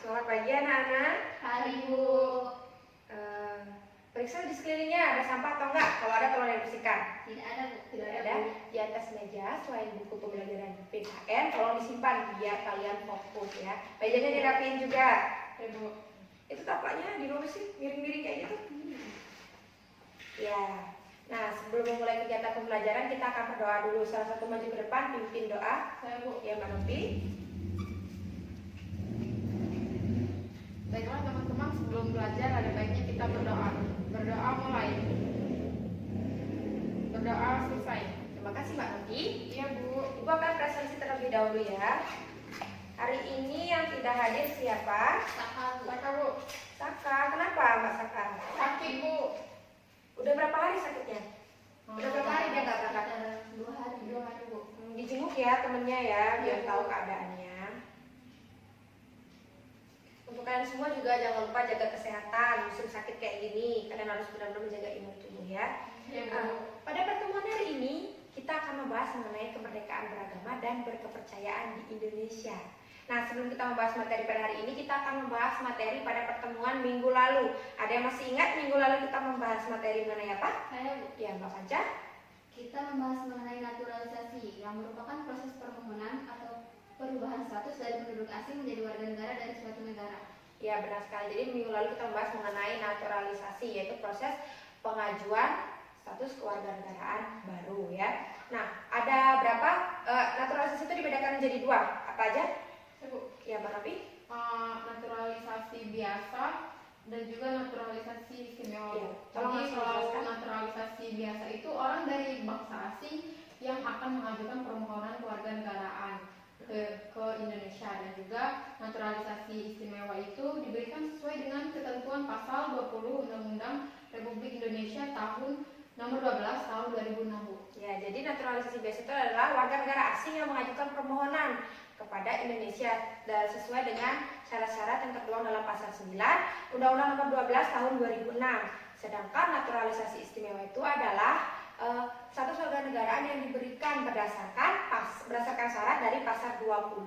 Selamat pagi anak-anak. Hari Bu. Periksa di sekelilingnya ada sampah atau enggak? Kalau ada tolong dibersihkan. Tidak ada Bu. Tidak ada. Di atas meja selain buku pembelajaran PKN tolong disimpan biar kalian fokus ya. Mejanya dirapiin juga. Ya Bu. Itu taplaknya di mana sih? Miring-miring kayak gitu. Ya. Nah, sebelum memulai kegiatan pembelajaran kita akan berdoa dulu. Salah satu maju ke depan pimpin doa. Saya Bu. Ya, Mbak Novi. Baiklah teman-teman, sebelum belajar ada baiknya kita berdoa. Berdoa mulai. Berdoa selesai. Terima kasih Mbak Novi. Iya Bu. Ibu akan presentasi terlebih dahulu ya. Hari ini yang tidak hadir siapa? Saka Bu. Saka. Kenapa Mbak Saka? Sakit Bu. Udah berapa hari sakitnya? Udah berapa hari dia nggak berangkat? 2 hari Bu. Dijenguk ya temennya ya, biar tahu keadaannya. Untuk kalian semua juga jangan lupa jaga kesehatan. Musim sakit kayak gini, kalian harus benar-benar menjaga imun tubuh ya. Iya Bu. Pada pertemuan hari ini kita akan membahas mengenai kemerdekaan beragama dan berkepercayaan di Indonesia. Nah, sebelum kita membahas materi pada hari ini, kita akan membahas materi pada pertemuan minggu lalu. Ada yang masih ingat minggu lalu kita membahas materi mengenai apa? Saya Bu. Ya, Mbak Panca. Kita membahas mengenai naturalisasi yang merupakan proses permohonan atau perubahan status dari penduduk asing menjadi warga negara dari suatu negara. Ya, benar sekali. Jadi minggu lalu kita membahas mengenai naturalisasi, yaitu proses pengajuan status kewarganegaraan baru ya. Nah, ada berapa? Naturalisasi itu dibedakan menjadi 2. Apa aja? Saya Bu. Ya, Mbak Novi. Naturalisasi biasa dan juga naturalisasi istimewa. Iya. Jadi Tolong langsung kalau jelaskan. naturalisasi biasa itu orang dari bangsa asing yang akan mengajukan permohonan kewarganegaraan ke Indonesia, dan juga naturalisasi istimewa itu diberikan sesuai dengan ketentuan pasal 20 Undang-Undang Republik Indonesia tahun nomor 12 tahun 2006 Bu. Ya, jadi naturalisasi biasa itu adalah warga negara asing yang mengajukan permohonan kepada Indonesia dan sesuai dengan syarat-syarat yang tertuang dalam pasal 9 Undang-Undang nomor 12 tahun 2006. Sedangkan naturalisasi istimewa itu adalah status warga negaraan yang diberikan berdasarkan syarat dari pasal 20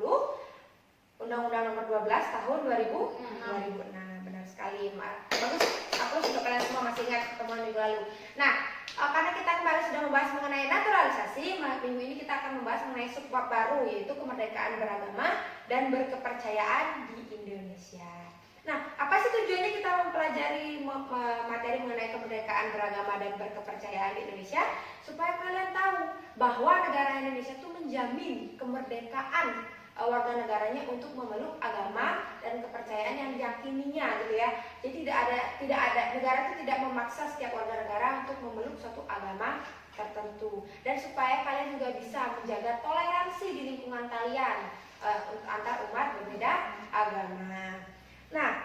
Undang-Undang nomor 12 tahun 2006. Benar sekali, Mbak. Bagus. Aku untuk kalian semua masih ingat pertemuan minggu lalu. Nah, karena kita kemarin sudah membahas mengenai naturalisasi, minggu ini kita akan membahas mengenai subbab baru, yaitu kemerdekaan beragama dan berkepercayaan di Indonesia. Nah, apa sih tujuannya kita mempelajari materi mengenai kemerdekaan beragama dan berkepercayaan di Indonesia? Supaya kalian tahu bahwa negara Indonesia itu menjamin kemerdekaan warga negaranya untuk memeluk agama dan kepercayaan yang diyakininya gitu ya. Jadi tidak ada negara itu tidak memaksa setiap warga negara untuk memeluk suatu agama tertentu. Dan supaya kalian juga bisa menjaga toleransi di lingkungan kalian antar umat berbeda agama. Nah,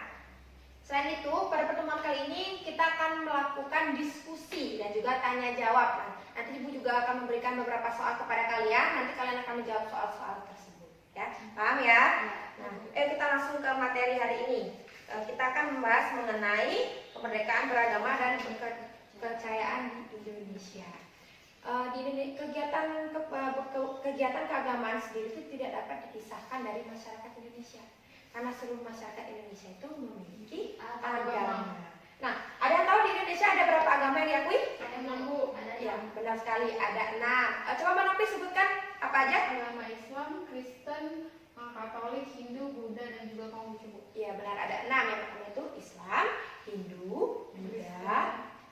selain itu pada pertemuan kali ini kita akan melakukan diskusi dan juga tanya jawab. Nah, nanti Ibu juga akan memberikan beberapa soal kepada kalian. Nanti kalian akan menjawab soal-soal tersebut. Ya, paham ya? Nah, kita langsung ke materi hari ini. Kita akan membahas mengenai kemerdekaan beragama dan kepercayaan di Indonesia. Kegiatan keagamaan sendiri itu tidak dapat dipisahkan dari masyarakat Indonesia. Karena seluruh masyarakat Indonesia itu memiliki agama. Nah, ada yang tahu di Indonesia ada berapa agama yang diakui? Ada 6 Bu. Ya, benar sekali, ada 6. Coba Mbak Novi sebutkan apa aja? Agama Islam, Kristen, Katolik, Hindu, Buddha, dan juga Konghucu Bu. Ya, benar, ada 6. Yang pertama itu Islam, Hindu, Buddha,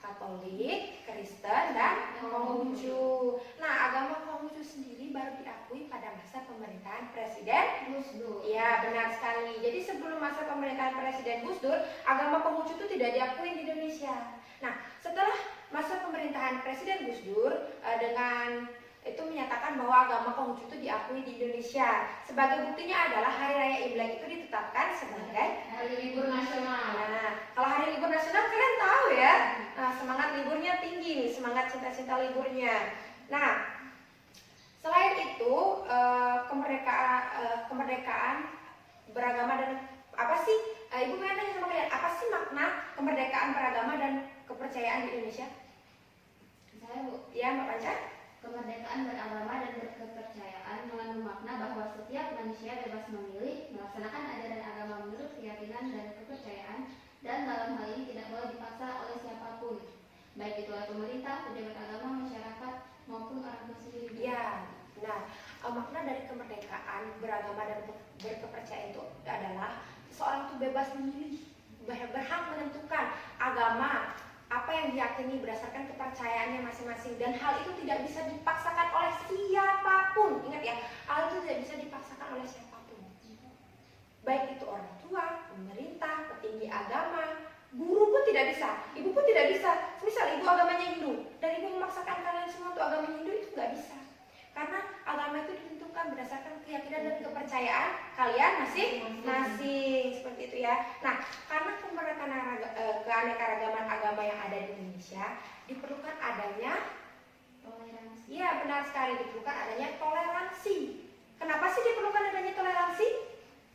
Katolik, Kristen, dan Konghucu. Nah, agama Konghucu sendiri baru diakui pada masa pemerintahan Presiden Gus Dur. Ya, benar sekali. Jadi sebelum masa pemerintahan Presiden Gus Dur, agama Konghucu itu tidak diakui di Indonesia. Nah, setelah masa pemerintahan Presiden Gus Dur dengan itu menyatakan bahwa agama Konghucu itu diakui di Indonesia. Sebagai buktinya adalah Hari Raya Imlek itu ditetapkan sebagai Hari libur nasional. Nah, kalau hari libur nasional kalian tahu ya. Nah, semangat liburnya tinggi nih, semangat cinta-cinta liburnya. Nah, selain itu kemerdekaan beragama dan apa sih? Ibu pengen tanya sama kalian, apa sih makna kemerdekaan beragama dan kepercayaan di Indonesia? Saya Bu. Ya, Mbak Panca. Kemerdekaan beragama dan berkepercayaan mengandung makna bahwa setiap manusia bebas memilih, melaksanakan ajaran agama menurut keyakinan beragama dan berkepercayaan itu adalah seseorang itu bebas memilih, berhak menentukan agama apa yang diyakini berdasarkan kepercayaannya masing-masing, dan hal itu tidak bisa dipaksakan oleh siapapun. Ingat ya, hal itu tidak bisa dipaksakan oleh siapapun. Baik itu orang tua, pemerintah, petinggi agama, guru pun tidak bisa, ibu pun tidak bisa. Misal ibu agamanya Hindu dan ibu memaksakan kalian semua untuk agama Hindu, itu nggak bisa. Karena agama itu ditentukan berdasarkan keyakinan dan kepercayaan kalian masing-masing, seperti itu ya. Nah, karena keanekaragaman agama yang ada di Indonesia, diperlukan adanya Toleransi. iya, benar sekali, diperlukan adanya toleransi. Kenapa sih diperlukan adanya toleransi?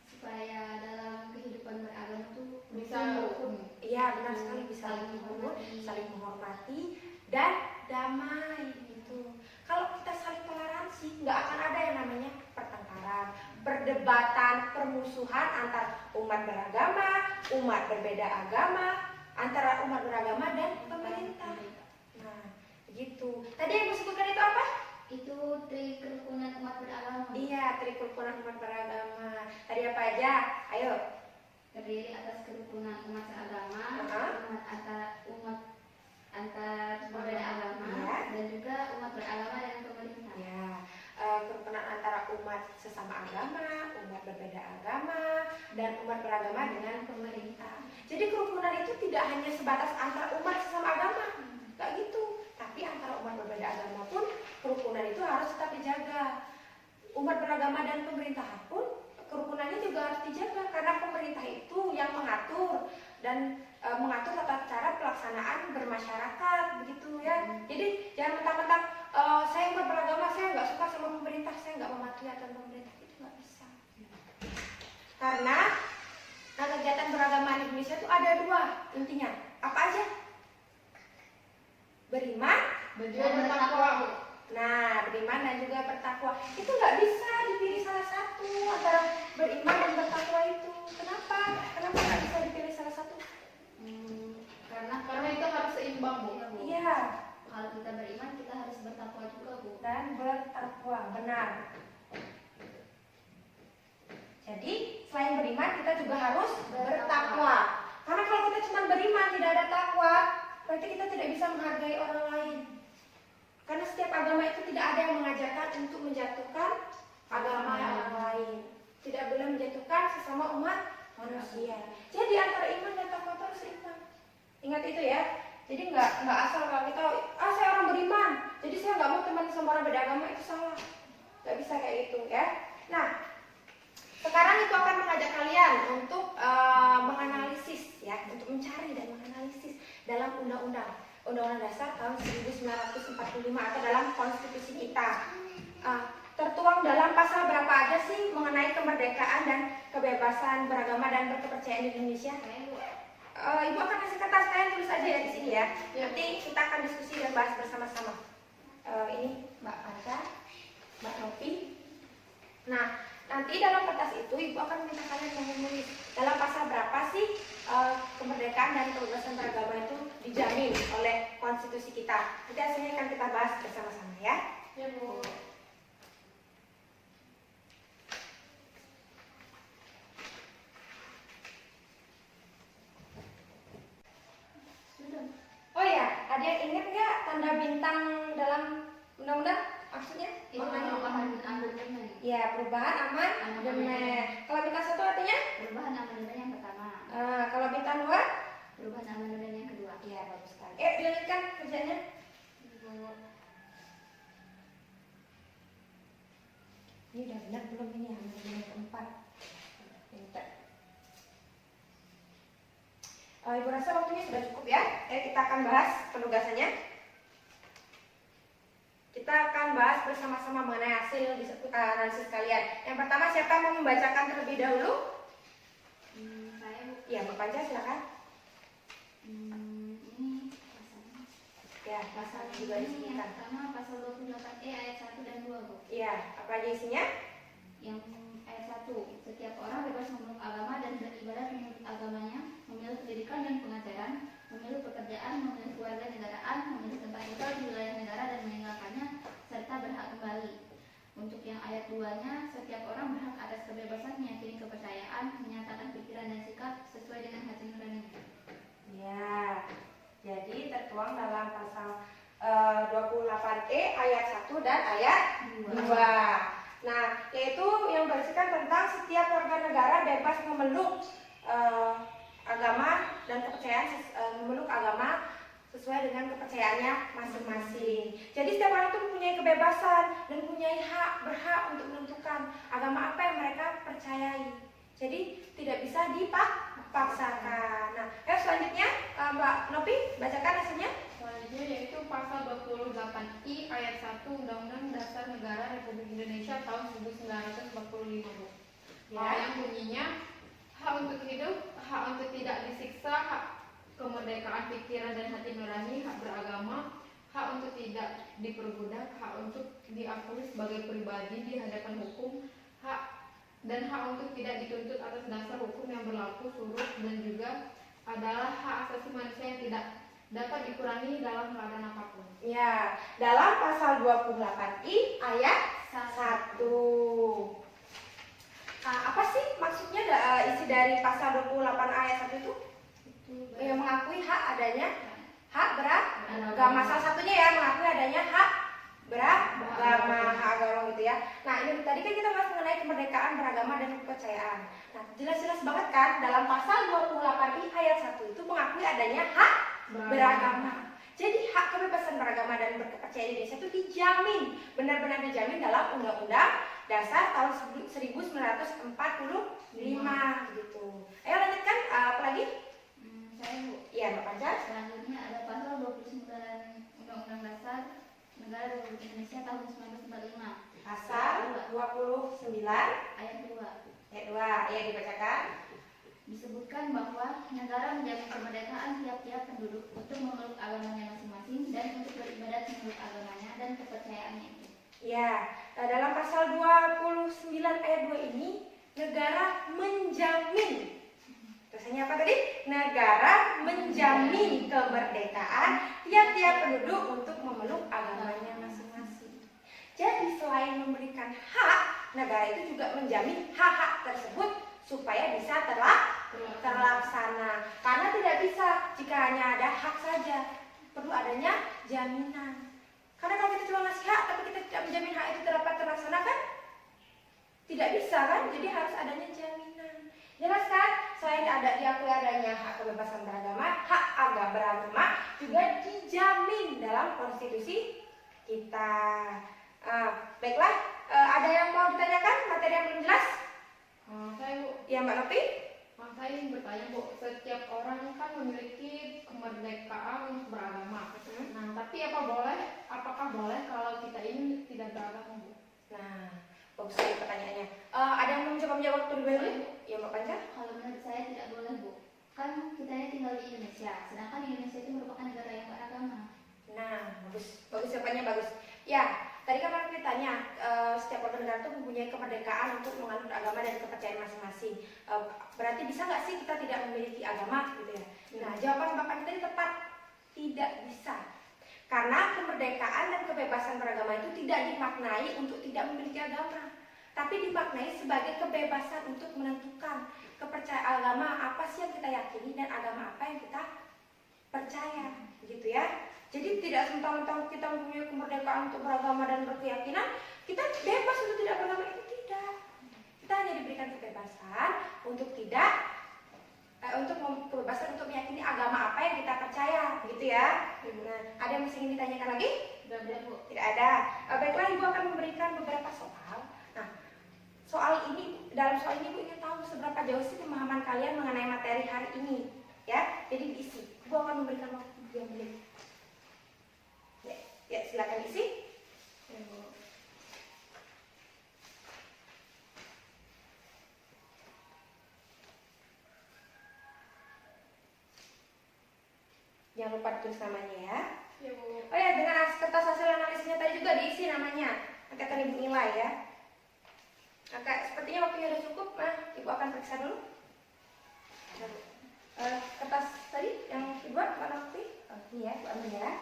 Supaya dalam kehidupan beragama itu Bisa rukun. Iya, benar sekali, bisa saling menghormati dan damai gitu. Kalau kita saling toleransi, nggak akan ada yang namanya pertengkaran, perdebatan, permusuhan antar umat beragama, umat berbeda agama, antara umat beragama dan pemerintah. Nah, begitu. Tadi yang gue sebutkan itu apa? Itu tri kerukunan umat beragama. Iya, trikukunan umat beragama. Tadi apa aja? Ayo. Terdiri atas kerukunan umat seagama, umat antar berbeda agama, Ya. dan juga umat beragama dengan pemerintah. Ya, kerukunan antara umat sesama agama, umat berbeda agama, dan umat beragama dengan pemerintah. Jadi kerukunan itu tidak hanya sebatas antara umat sesama agama, nggak gitu. Tapi antara umat berbeda agama pun kerukunan itu harus tetap dijaga. Umat beragama dan pemerintah pun kerukunannya juga harus dijaga, karena pemerintah itu yang mengatur dan mengatur tata cara pelaksanaan bermasyarakat, begitu ya. Jadi jangan mentang-mentang saya umat beragama, saya nggak suka sama pemerintah, saya nggak mematuhi aturan pemerintah, itu nggak bisa. Karena kegiatan beragama di Indonesia itu ada dua intinya. Apa aja? Beriman, Dan bertakwa. nah, beriman dan juga bertakwa. Itu nggak bisa dipilih salah satu antara beriman dan bertakwa itu. Kenapa? Kenapa nggak bisa dipilih salah satu? Karena itu harus seimbang, Bu. Iya, Kalau kita beriman, kita harus bertakwa juga, Bu. dan bertakwa, benar. Jadi selain beriman, kita juga harus bertakwa. Karena kalau kita cuma beriman tidak ada takwa, berarti kita tidak bisa menghargai orang lain. Karena setiap agama itu tidak ada yang mengajarkan untuk menjatuhkan agama orang lain. Tidak boleh menjatuhkan sesama umat manusia. Jadi antara iman dan takwa itu harus seimbang. Ingat itu ya. Jadi nggak asal kalau kita saya orang beriman, jadi saya nggak mau teman sama orang beda agama, itu salah. Nggak bisa kayak gitu ya. Nah, sekarang itu akan mengajak kalian untuk menganalisis ya, untuk mencari dan menganalisis dalam undang-undang Dasar tahun 1945 atau dalam konstitusi kita. Tertuang dalam pasal berapa aja sih mengenai kemerdekaan dan kebebasan beragama dan berkepercayaan di Indonesia? Ibu akan kasih kertas, kalian tulis aja ya di sini ya. Nanti kita akan diskusi dan bahas bersama-sama. Ini Mbak Arca, Mbak Novi. Nah, nanti dalam kertas itu ibu akan meminta kalian menulis dalam pasal berapa sih kemerdekaan dan kebebasan beragama itu dijamin oleh konstitusi kita. Nanti hasilnya akan kita bahas bersama-sama ya. Ya, Bu. Oh ya, ada yang ingat nggak tanda bintang dalam undang-undang? Maksudnya? Itu perubahan amandemen. Ya, perubahan amandemen. Kalau bintang satu artinya? Perubahan amandemen yang pertama. Kalau bintang dua? Perubahan amandemen yang kedua. Ya, bagus sekali. Dilanjutkan kerjanya. Ini udah benar belum ini amandemen yang keempat? Pintar. Ibu rasa waktunya sudah cukup ya. Kita akan bahas penugasannya. Kita akan bahas bersama-sama mengenai hasil analisis kalian. Yang pertama, siapa yang mau membacakan terlebih dahulu? Saya, Bu. Ya, Mbak Panca silakan. Ini pasalnya. Ya, pasal juga Ini yang disebutkan. pertama pasal 28E ayat 1 dan 2, Bu. Iya, apa aja isinya? Yang ayat 1, setiap orang bebas memeluk agama dan beribadah menurut agamanya, memilih pendidikan dan pengajaran, memilih pekerjaan, memilih keluarga negaraan, memilih tempat tinggal di wilayah negara dan meninggalkannya, serta berhak kembali. Untuk yang ayat 2-nya, setiap orang berhak atas kebebasan meyakini kepercayaan, menyatakan pikiran dan sikap sesuai dengan hati nuraninya. Ya, jadi tertuang dalam pasal 28E ayat 1 dan ayat 2. Nah, yaitu yang berisikan tentang setiap warga negara bebas memeluk agama dan kepercayaan, memeluk agama sesuai dengan kepercayaannya masing-masing. Jadi setiap orang itu mempunyai kebebasan dan mempunyai berhak untuk menentukan agama apa yang mereka percayai. Jadi tidak bisa dipaksakan. Nah, selanjutnya Mbak Nopi bacakan hasilnya. Selanjutnya yaitu pasal 28I ayat 1 Undang-Undang Dasar Negara Republik Indonesia tahun 1945. Yang bunyinya hak untuk hidup, hak untuk tidak disiksa, hak kemerdekaan pikiran dan hati nurani, hak beragama, hak untuk tidak diperbudak, hak untuk diakui sebagai pribadi di hadapan hukum, hak untuk tidak dituntut atas dasar hukum yang berlaku surut, dan juga adalah hak asasi manusia yang tidak dapat dikurangi dalam keadaan apapun. Ya, dalam pasal 28I ayat 1. Apa sih maksudnya isi dari pasal 28 ayat 1 itu? Yang mengakui hak adanya hak beragama. Salah satunya ya mengakui adanya hak beragama, hak agama gitu ya. Nah, ini tadi kan kita bahas mengenai kemerdekaan beragama dan kepercayaan. Nah, jelas-jelas banget kan dalam pasal 28I ayat 1 itu mengakui adanya hak beragama. Jadi hak kebebasan beragama dan berkepercayaan Indonesia itu dijamin, benar-benar dijamin dalam Undang-Undang Dasar tahun 1945 gitu. Ayo lanjutkan, apa lagi? Saya Bu. Iya, Mbak Panca. Selanjutnya ada pasal 29 Undang-Undang Dasar Negara Republik Indonesia tahun 1945. Pasal 29 Ayat 2. ayat 2. Ya, dibacakan. Disebutkan bahwa negara menjamin kemerdekaan tiap-tiap penduduk untuk memeluk agamanya masing-masing dan untuk beribadat menurut agamanya dan kepercayaannya itu. Ya, dalam pasal 29 ayat 2 ini negara menjamin. Tulisannya apa tadi? Negara menjamin kemerdekaan tiap-tiap penduduk untuk memeluk agamanya masing-masing. Jadi selain memberikan hak, negara itu juga menjamin hak-hak tersebut supaya bisa terlaksana. Karena tidak bisa jika hanya ada hak saja, perlu adanya jaminan. Karena kalau kita cuma ngasih hak tapi kita tidak menjamin hak itu dapat terlaksana kan tidak bisa kan, jadi harus adanya jaminan. Jelas kan? Selain diakui adanya hak kebebasan beragama, hak beragama juga dijamin dalam konstitusi kita. Baiklah, ada yang mau ditanyakan materi yang belum jelas? Saya Bu. Ya Mbak Nopi? Saya ingin bertanya Bu, setiap orang kan memiliki kemerdekaan untuk beragama. Nah, tapi apakah boleh kalau kita ini tidak beragama Bu? Nah, bagus sekali pertanyaannya. Ada yang mau mencoba menjawab terlebih dahulu? Ya Mbak Panca? Kalau menurut saya tidak boleh Bu. Kan kita ini tinggal di Indonesia, sedangkan Indonesia itu merupakan negara yang beragama. Nah, bagus jawabannya bagus. Ya, tadi kan kita tanya setiap warga negara itu mempunyai kemerdekaan untuk menganut agama dan kepercayaan masing-masing. Berarti bisa nggak sih kita tidak memiliki agama gitu ya? Nah, jawaban Bapak tadi tepat, tidak bisa. Karena kemerdekaan dan kebebasan beragama itu tidak dimaknai untuk tidak memiliki agama, tapi dimaknai sebagai kebebasan untuk menentukan kepercayaan agama apa sih yang kita yakini dan agama apa yang kita percaya, gitu ya. Jadi tidak mentang-mentang kita mempunyai kemerdekaan untuk beragama dan berkeyakinan, kita bebas untuk tidak beragama, itu tidak. Kita hanya diberikan kebebasan untuk kebebasan untuk meyakini agama apa yang kita percaya, gitu ya. Nah, ada yang masih ingin ditanyakan lagi? Tidak Bu. Tidak ada. Baiklah, Ibu akan memberikan beberapa soal. Nah, dalam soal ini Ibu ingin tahu seberapa jauh sih pemahaman kalian mengenai materi hari ini, ya. Jadi diisi. Ibu akan memberikan waktu 2 menit. Ya, silakan isi. Jangan lupa ditulis namanya ya. Ya Bu. Oh ya, dengan kertas hasil analisisnya tadi juga diisi namanya. Nanti akan Ibu nilai ya. Oke, sepertinya waktunya sudah cukup. Nah, Ibu akan periksa dulu. Kertas tadi yang dibuat mana Nopi? Oh, ini ya, Ibu ambil ya.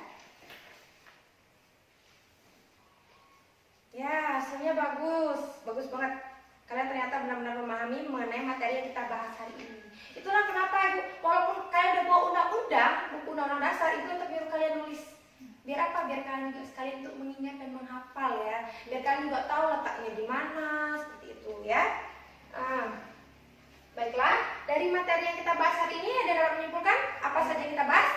Ya, hasilnya bagus, bagus banget. Kalian ternyata benar-benar memahami mengenai materi yang kita bahas hari ini. Itulah kenapa Ibu, walaupun kalian udah bawa undang-undang, buku undang-undang dasar, Ibu tetap nyuruh kalian nulis. Biar apa? Biar kalian juga sekalian untuk mengingat dan menghafal ya. Biar kalian juga tahu letaknya di mana, seperti itu ya. Baiklah, dari materi yang kita bahas hari ini ada yang dapat menyimpulkan apa saja yang kita bahas?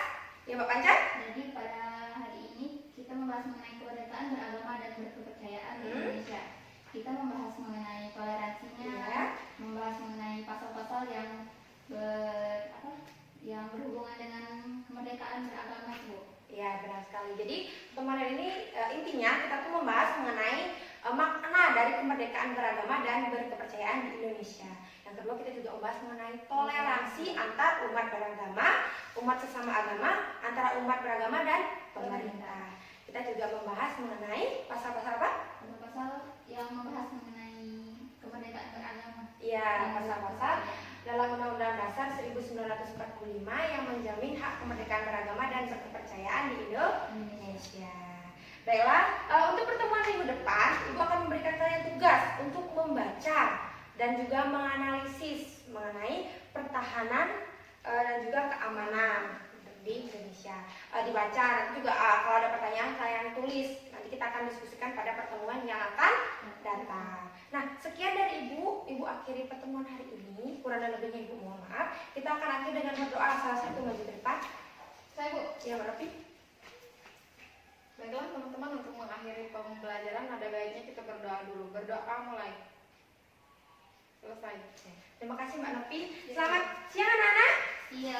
Ya Mbak Panca? Jadi pada hari ini kita membahas mengenai kemerdekaan beragama dan berkepercayaan di Indonesia. Kita membahas mengenai toleransinya, Ya. membahas mengenai pasal-pasal yang yang berhubungan dengan kemerdekaan beragama, Bu. Ya, benar sekali. Jadi pertemuan hari ini intinya kita tuh membahas mengenai makna dari kemerdekaan beragama dan berkepercayaan di Indonesia. Yang kedua kita juga membahas mengenai toleransi antar umat beragama, umat sesama agama, antara umat beragama dan pemerintah. Kita juga membahas mengenai pasal-pasal apa? Pasal yang membahas mengenai kemerdekaan beragama. Ya, pasal-pasal dalam Undang-Undang Dasar 1945 yang menjamin hak kemerdekaan beragama dan berkepercayaan di Indonesia. Baiklah, untuk pertemuan minggu depan, Ibu akan memberikan kalian tugas untuk membaca dan juga menganalisis mengenai pertahanan dan juga keamanan di Indonesia. Dibaca, nanti juga kalau ada pertanyaan kalian tulis. Nanti kita akan diskusikan pada pertemuan yang akan datang. Nah, sekian dari Ibu. Ibu akhiri pertemuan hari ini. Kurang dan lebihnya Ibu mohon maaf. Kita akan akhiri dengan berdoa salah satu maju ke depan. Saya Bu. Ya, Mbak Rofi. Baiklah teman-teman, untuk mengakhiri pembelajaran ada baiknya kita berdoa dulu. Berdoa mulai. Selesai. Terima kasih Mbak Novi. Selamat siang anak-anak. Iya,